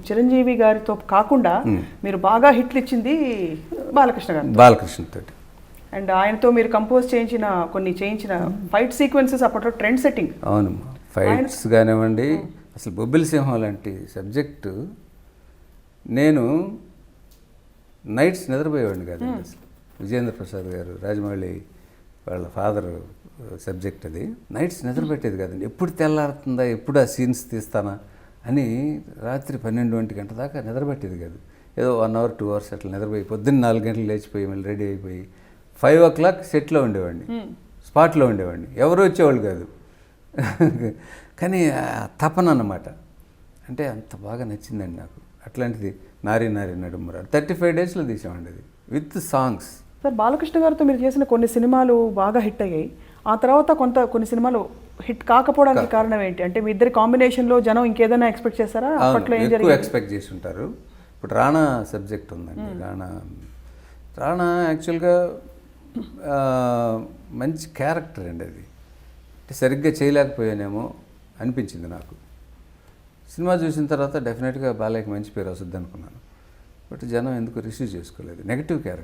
చిరంజీవి గారితో కాకుండా మీరు బాగా హిట్లు ఇచ్చింది బాలకృష్ణ గారు. బాలకృష్ణతో. అండ్ ఆయనతో మీరు కంపోజ్ చేయించిన ఫైట్ సీక్వెన్సెస్ అప్పట్లో ట్రెండ్ సెట్టింగ్. అవునమ్మా, ఫైట్స్ కానివ్వండి, అసలు బొబ్బిలి సింహం లాంటి సబ్జెక్టు నేను నైట్స్ నిద్రపోయేవాడిని కాదు అసలు. విజేంద్ర ప్రసాద్ గారు, రాజమౌళి వాళ్ళ ఫాదర్ సబ్జెక్ట్ అది. నైట్స్ నిద్రపెట్టేది కాదండి. ఎప్పుడు తెల్లారుతుందా, ఎప్పుడు ఆ సీన్స్ తీస్తానా అని రాత్రి 12-1 గంట దాకా నిద్రపెట్టేది కాదు. ఏదో 1 hour 2 hours అట్లా నిద్రపోయి పొద్దున్న 4 గంటలు లేచిపోయి మళ్ళీ రెడీ అయిపోయి 5 o'clock సెట్లో ఉండేవాడిని, స్పాట్లో ఉండేవాడిని. ఎవరు వచ్చేవాళ్ళు కాదు. కానీ తపన అన్నమాట. అంటే అంత బాగా నచ్చిందండి నాకు. అట్లాంటిది నారి నారి నడుమురా 35 daysలో తీసామండి అది, విత్ సాంగ్స్. సార్, బాలకృష్ణ గారితో మీరు చేసిన కొన్ని సినిమాలు బాగా హిట్ అయ్యాయి. ఆ తర్వాత కొన్ని సినిమాలు హిట్ కాకపోవడానికి కారణం ఏంటి? అంటే మీ ఇద్దరి కాంబినేషన్లో జనం ఇంకేదైనా ఎక్స్పెక్ట్ చేస్తారా? అప్పట్లో ఏం జరిగింది? ఎక్స్పెక్ట్ చేసి ఉంటారు. ఇప్పుడు రాణా సబ్జెక్ట్ ఉందండి. రాణా యాక్చువల్గా మంచి క్యారెక్టర్ అండి అది. అంటే సరిగ్గా చేయలేకపోయానేమో అనిపించింది నాకు. సినిమా చూసిన తర్వాత డెఫినెట్గా బాలయ్యకి మంచి పేరు వస్తుంది అనుకున్నాను. బట్ జనం ఎందుకు రిసీవ్ చేసుకోలేదు. Negative character.